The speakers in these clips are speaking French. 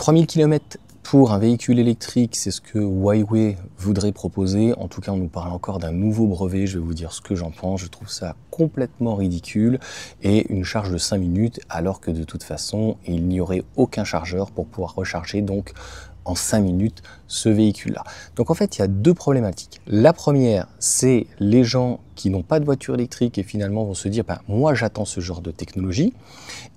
3000 km pour un véhicule électrique, c'est ce que Huawei voudrait proposer. En tout cas, on nous parle encore d'un nouveau brevet. Je vais vous dire ce que j'en pense. Je trouve ça complètement ridicule. Et une charge de 5 minutes, alors que de toute façon, il n'y aurait aucun chargeur pour pouvoir recharger donc en 5 minutes ce véhicule-là. Donc en fait, il y a deux problématiques. La première, c'est les gens qui n'ont pas de voiture électrique et finalement vont se dire moi j'attends ce genre de technologie,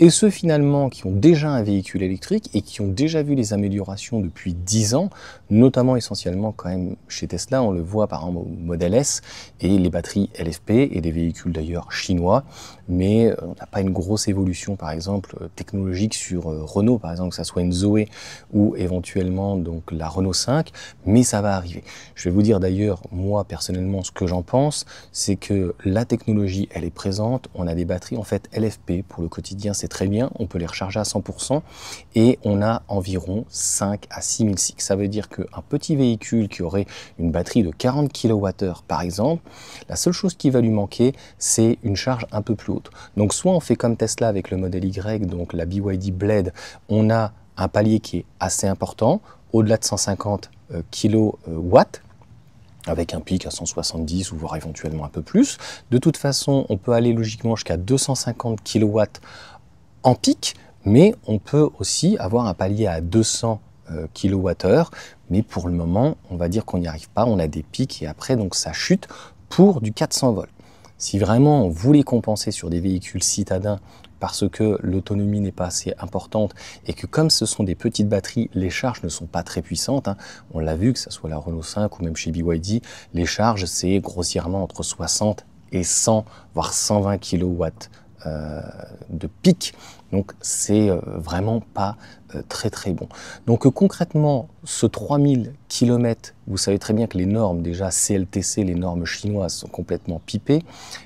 et ceux finalement qui ont déjà un véhicule électrique et qui ont déjà vu les améliorations depuis 10 ans, notamment essentiellement quand même chez Tesla, on le voit par exemple au Model S et les batteries LFP et des véhicules d'ailleurs chinois, mais on n'a pas une grosse évolution par exemple technologique sur Renault, par exemple que ça soit une Zoé ou éventuellement donc la Renault 5, mais ça va arriver. Je vais vous dire d'ailleurs moi personnellement ce que j'en pense, c'est que la technologie elle est présente, on a des batteries en fait LFP pour le quotidien, c'est très bien, on peut les recharger à 100% et on a environ 5 à 6000 cycles. Ça veut dire qu'un petit véhicule qui aurait une batterie de 40 kWh par exemple, la seule chose qui va lui manquer c'est une charge un peu plus haute. Donc soit on fait comme Tesla avec le modèle Y, donc la BYD Blade, on a un palier qui est assez important, au-delà de 150 kW, avec un pic à 170 ou voire éventuellement un peu plus. De toute façon, on peut aller logiquement jusqu'à 250 kW en pic, mais on peut aussi avoir un palier à 200 kWh, mais pour le moment, on va dire qu'on n'y arrive pas, on a des pics et après, donc ça chute pour du 400 volts. Si vraiment on voulait compenser sur des véhicules citadins parce que l'autonomie n'est pas assez importante et que comme ce sont des petites batteries, les charges ne sont pas très puissantes, on l'a vu que ce soit la Renault 5 ou même chez BYD, les charges c'est grossièrement entre 60 et 100 voire 120 kW de pic, donc c'est vraiment pas très très bon. Donc concrètement, ce 3000 km, vous savez très bien que les normes déjà CLTC, les normes chinoises sont complètement pipées,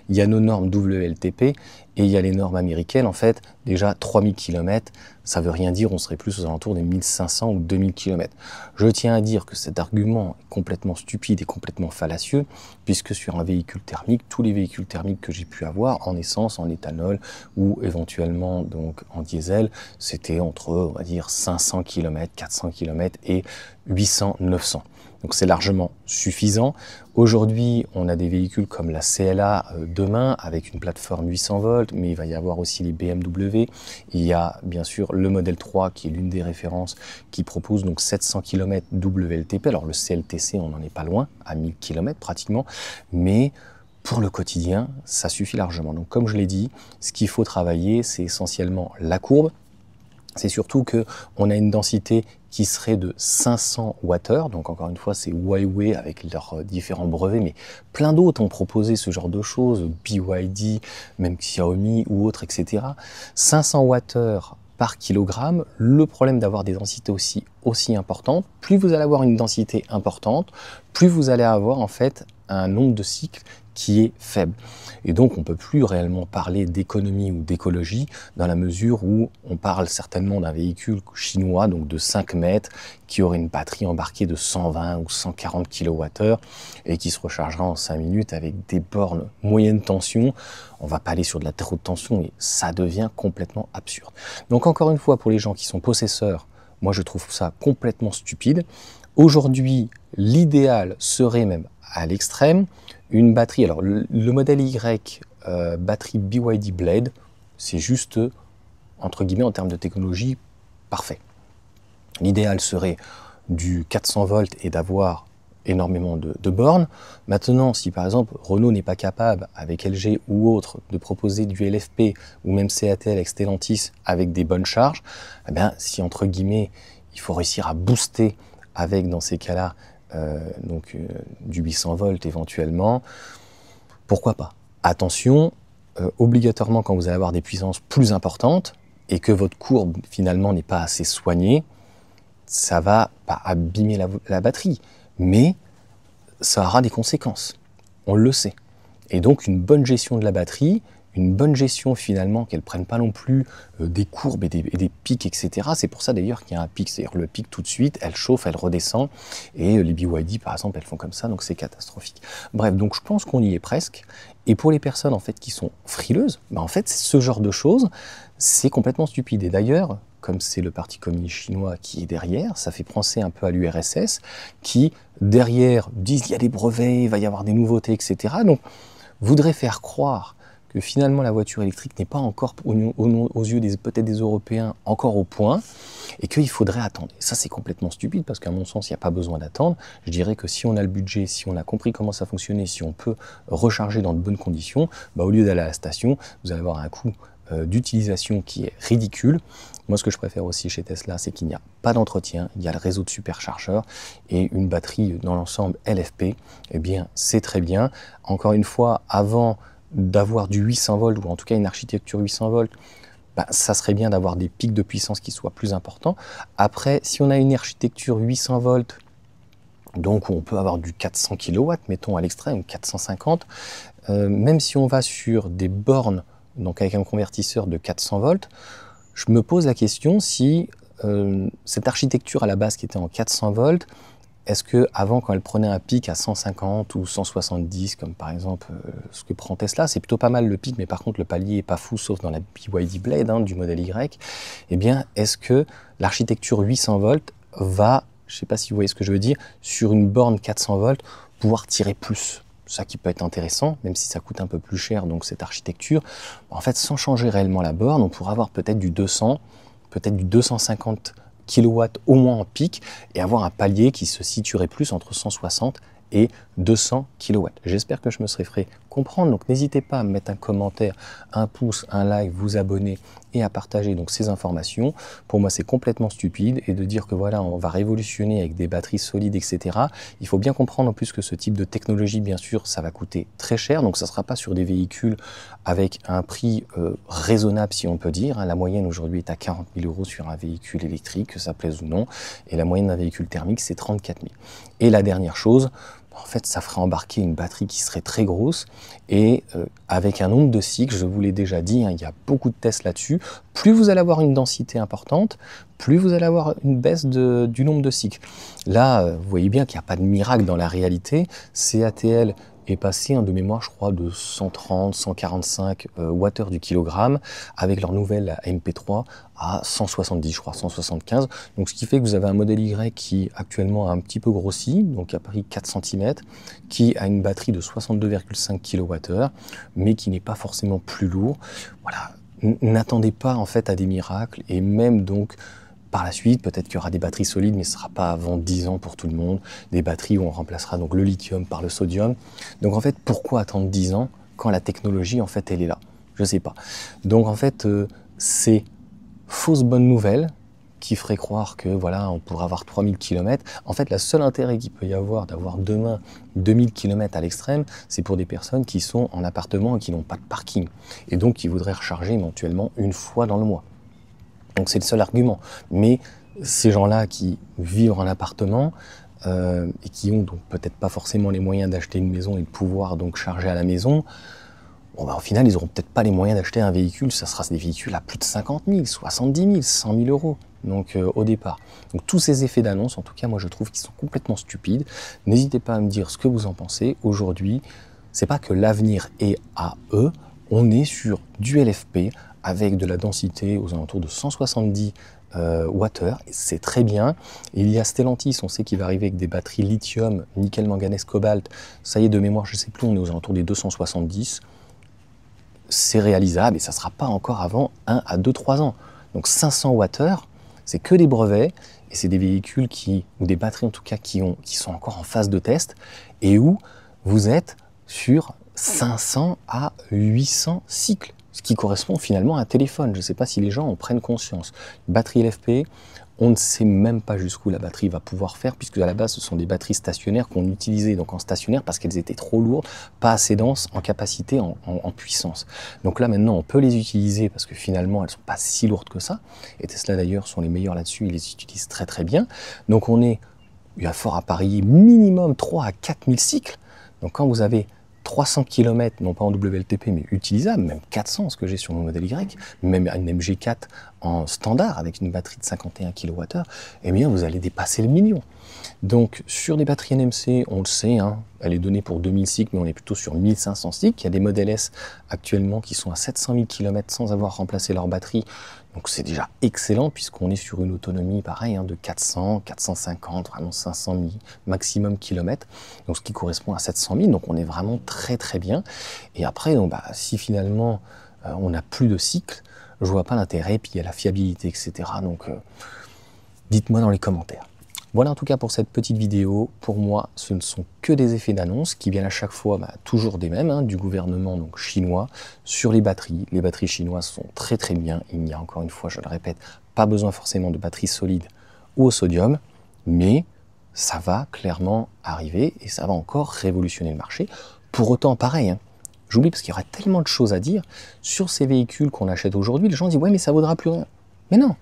il y a nos normes WLTP et il y a les normes américaines. En fait, déjà 3000 km, ça veut rien dire, on serait plus aux alentours des 1500 ou 2000 km. Je tiens à dire que cet argument est complètement stupide et complètement fallacieux, puisque sur un véhicule thermique, tous les véhicules thermiques que j'ai pu avoir, en essence, en éthanol ou éventuellement donc en diesel, c'était entre, on va dire, 500 km, 400 km et 800, 900. Donc c'est largement suffisant. Aujourd'hui, on a des véhicules comme la CLA demain avec une plateforme 800 volts, mais il va y avoir aussi les BMW. Il y a bien sûr le Model 3 qui est l'une des références qui propose donc 700 km WLTP. Alors le CLTC, on n'en est pas loin, à 1000 km pratiquement, mais pour le quotidien, ça suffit largement. Donc comme je l'ai dit, ce qu'il faut travailler, c'est essentiellement la courbe. C'est surtout qu'on a une densité qui serait de 500 Wh, donc encore une fois c'est Huawei avec leurs différents brevets, mais plein d'autres ont proposé ce genre de choses, BYD, même Xiaomi ou autres, etc. 500 Wh par kilogramme, le problème d'avoir des densités aussi importantes, plus vous allez avoir une densité importante, plus vous allez avoir en fait un nombre de cycles qui est faible. Et donc on ne peut plus réellement parler d'économie ou d'écologie dans la mesure où on parle certainement d'un véhicule chinois, donc de 5 mètres, qui aurait une batterie embarquée de 120 ou 140 kWh et qui se rechargera en 5 minutes avec des bornes moyenne tension. On ne va pas aller sur de la très haute tension et ça devient complètement absurde. Donc encore une fois, pour les gens qui sont possesseurs, moi je trouve ça complètement stupide. Aujourd'hui, l'idéal serait même à l'extrême, une batterie, alors le modèle Y, batterie BYD Blade, c'est juste, entre guillemets, en termes de technologie, parfait. L'idéal serait du 400 volts et d'avoir énormément de bornes. Maintenant, si par exemple Renault n'est pas capable, avec LG ou autre, de proposer du LFP ou même CATL avec Stellantis avec des bonnes charges, eh bien, si entre guillemets, il faut réussir à booster avec, dans ces cas-là, du 800 volts éventuellement, pourquoi pas. Attention, obligatoirement quand vous allez avoir des puissances plus importantes et que votre courbe finalement n'est pas assez soignée, ça va pas abîmer la batterie, mais ça aura des conséquences, on le sait. Et donc une bonne gestion de la batterie, une bonne gestion finalement, qu'elle ne prenne pas non plus des courbes et des pics, etc. C'est pour ça d'ailleurs qu'il y a un pic, c'est-à-dire le pic tout de suite, elle chauffe, elle redescend, et les BYD par exemple, elles font comme ça, donc c'est catastrophique. Bref, donc je pense qu'on y est presque, et pour les personnes en fait qui sont frileuses, en fait ce genre de choses, c'est complètement stupide. Et d'ailleurs, comme c'est le parti communiste chinois qui est derrière, ça fait penser un peu à l'URSS, qui derrière disent il y a des brevets, il va y avoir des nouveautés, etc. Donc voudrait faire croire que finalement la voiture électrique n'est pas encore, aux yeux peut-être des Européens, encore au point, et qu'il faudrait attendre. Et ça, c'est complètement stupide, parce qu'à mon sens, il n'y a pas besoin d'attendre. Je dirais que si on a le budget, si on a compris comment ça fonctionnait, si on peut recharger dans de bonnes conditions, bah, au lieu d'aller à la station, vous allez avoir un coût d'utilisation qui est ridicule. Moi, ce que je préfère aussi chez Tesla, c'est qu'il n'y a pas d'entretien, il y a le réseau de superchargeurs et une batterie dans l'ensemble LFP. Eh bien, c'est très bien. Encore une fois, avant d'avoir du 800 volts, ou en tout cas une architecture 800 volts, bah, ça serait bien d'avoir des pics de puissance qui soient plus importants. Après, si on a une architecture 800 volts, donc on peut avoir du 400 kW, mettons à l'extrême, 450, même si on va sur des bornes, donc avec un convertisseur de 400 volts, je me pose la question si cette architecture à la base qui était en 400 volts, est-ce que avant, quand elle prenait un pic à 150 ou 170, comme par exemple ce que prend Tesla, c'est plutôt pas mal le pic, mais par contre le palier est pas fou, sauf dans la BYD Blade du modèle Y, eh bien, est-ce que l'architecture 800 volts va, je ne sais pas si vous voyez ce que je veux dire, sur une borne 400 volts, pouvoir tirer plus? Ça qui peut être intéressant, même si ça coûte un peu plus cher, donc cette architecture. En fait, sans changer réellement la borne, on pourra avoir peut-être du 200, peut-être du 250 kW au moins en pic, et avoir un palier qui se situerait plus entre 160 et 200 kW. J'espère que je me serai fait comprendre, donc n'hésitez pas à me mettre un commentaire, un pouce, un like, vous abonner et à partager donc ces informations. Pour moi, c'est complètement stupide, et de dire que voilà, on va révolutionner avec des batteries solides, etc. Il faut bien comprendre en plus que ce type de technologie, bien sûr, ça va coûter très cher, donc ça ne sera pas sur des véhicules avec un prix raisonnable, si on peut dire. La moyenne aujourd'hui est à 40 000 € sur un véhicule électrique, que ça plaise ou non, et la moyenne d'un véhicule thermique, c'est 34 000. Et la dernière chose, en fait, ça ferait embarquer une batterie qui serait très grosse et avec un nombre de cycles, je vous l'ai déjà dit, il y a beaucoup de tests là-dessus. Plus vous allez avoir une densité importante, plus vous allez avoir une baisse du nombre de cycles. Là, vous voyez bien qu'il n'y a pas de miracle dans la réalité. CATL est passé de mémoire, je crois, de 130, 145 Wh du kilogramme avec leur nouvelle MP3 à 170, je crois, 175. Donc ce qui fait que vous avez un modèle Y qui actuellement a un petit peu grossi, donc a pris 4 cm, qui a une batterie de 62,5 kWh, mais qui n'est pas forcément plus lourd. Voilà, n'attendez pas en fait à des miracles, et même donc par la suite, peut-être qu'il y aura des batteries solides, mais ce ne sera pas avant 10 ans pour tout le monde. Des batteries où on remplacera donc le lithium par le sodium. Donc en fait, pourquoi attendre 10 ans quand la technologie, en fait, elle est là? Je ne sais pas. Donc en fait, c'est fausse bonne nouvelle qui ferait croire que voilà, on pourra avoir 3000 km. En fait, le seul intérêt qu'il peut y avoir d'avoir demain 2000 km à l'extrême, c'est pour des personnes qui sont en appartement et qui n'ont pas de parking. Et donc qui voudraient recharger éventuellement une fois dans le mois. Donc c'est le seul argument. Mais ces gens-là qui vivent en appartement et qui ont donc peut-être pas forcément les moyens d'acheter une maison et de pouvoir donc charger à la maison, bon bah, au final ils n'auront peut-être pas les moyens d'acheter un véhicule. Ça sera des véhicules à plus de 50 000, 70 000, 100 000 € donc, au départ. Donc tous ces effets d'annonce, en tout cas moi je trouve qu'ils sont complètement stupides. N'hésitez pas à me dire ce que vous en pensez. Aujourd'hui, c'est pas que l'avenir est à eux, on est sur du LFP, avec de la densité aux alentours de 170 Wh, c'est très bien. Il y a Stellantis, on sait qu'il va arriver avec des batteries lithium, nickel, manganèse, cobalt. Ça y est, de mémoire, je ne sais plus, on est aux alentours des 270. C'est réalisable et ça ne sera pas encore avant 1 à 2-3 ans. Donc 500 Wh, c'est que des brevets et c'est des véhicules ou des batteries en tout cas, qui sont encore en phase de test et où vous êtes sur 500 à 800 cycles. Ce qui correspond finalement à un téléphone. Je ne sais pas si les gens en prennent conscience. Batterie LFP, on ne sait même pas jusqu'où la batterie va pouvoir faire, puisque à la base, ce sont des batteries stationnaires qu'on utilisait donc en stationnaire parce qu'elles étaient trop lourdes, pas assez denses en capacité, en puissance. Donc là, maintenant, on peut les utiliser parce que finalement, elles ne sont pas si lourdes que ça. Et Tesla, d'ailleurs, sont les meilleurs là-dessus. Ils les utilisent très, très bien. Donc il y a fort à parier minimum 3 à 4 000 cycles. Donc quand vous avez 300 km, non pas en WLTP, mais utilisable, même 400, ce que j'ai sur mon modèle Y, même une MG4 en standard avec une batterie de 51 kWh, eh bien vous allez dépasser le million. Donc sur des batteries NMC, on le sait, hein, elle est donnée pour 2000 cycles, mais on est plutôt sur 1500 cycles. Il y a des modèles S actuellement qui sont à 700 000 km sans avoir remplacé leur batterie. Donc c'est déjà excellent puisqu'on est sur une autonomie pareil hein, de 400, 450, vraiment 500 000 maximum kilomètres. Donc ce qui correspond à 700 000. Donc on est vraiment très très bien. Et après, donc, si finalement on n'a plus de cycle, je vois pas l'intérêt. Puis il y a la fiabilité, etc. Donc dites-moi dans les commentaires. Voilà en tout cas pour cette petite vidéo. Pour moi, ce ne sont que des effets d'annonce qui viennent à chaque fois toujours des mêmes, hein, du gouvernement donc chinois sur les batteries. Les batteries chinoises sont très très bien. Il n'y a encore une fois, je le répète, pas besoin forcément de batteries solides ou au sodium, mais ça va clairement arriver et ça va encore révolutionner le marché. Pour autant, pareil, hein, j'oublie parce qu'il y aurait tellement de choses à dire sur ces véhicules qu'on achète aujourd'hui. Les gens disent ouais mais ça vaudra plus rien. Mais non.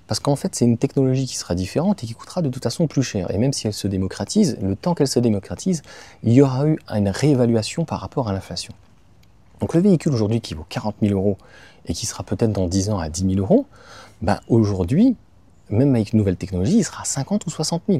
Parce qu'en fait, c'est une technologie qui sera différente et qui coûtera de toute façon plus cher. Et même si elle se démocratise, le temps qu'elle se démocratise, il y aura eu une réévaluation par rapport à l'inflation. Donc le véhicule aujourd'hui qui vaut 40 000 € et qui sera peut-être dans 10 ans à 10 000 €, aujourd'hui, même avec une nouvelle technologie, il sera à 50 ou 60 000.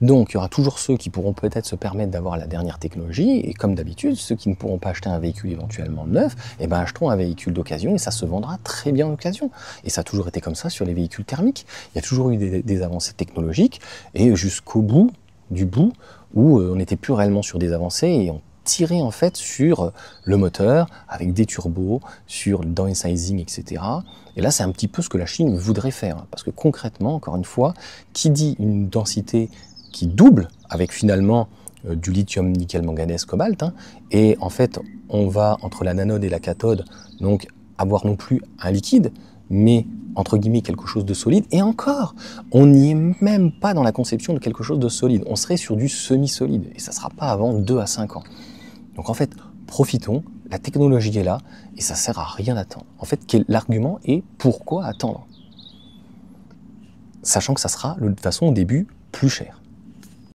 Donc il y aura toujours ceux qui pourront peut-être se permettre d'avoir la dernière technologie, et comme d'habitude, ceux qui ne pourront pas acheter un véhicule éventuellement neuf, achèteront un véhicule d'occasion et ça se vendra très bien en occasion. Et ça a toujours été comme ça sur les véhicules thermiques. Il y a toujours eu des avancées technologiques, et jusqu'au bout du bout, où on n'était plus réellement sur des avancées, et on tirait en fait sur le moteur, avec des turbos, sur le downsizing, etc. Et là, c'est un petit peu ce que la Chine voudrait faire, parce que concrètement, encore une fois, qui dit une densité qui double avec finalement du lithium, nickel, manganèse, cobalt. Hein, et en fait, on va entre la nanode et la cathode, donc avoir non plus un liquide, mais entre guillemets quelque chose de solide. Et encore, on n'y est même pas dans la conception de quelque chose de solide. On serait sur du semi-solide et ça ne sera pas avant 2 à 5 ans. Donc en fait, profitons, la technologie est là et ça ne sert à rien d'attendre. En fait, l'argument est pourquoi attendre? Sachant que ça sera de toute façon au début plus cher.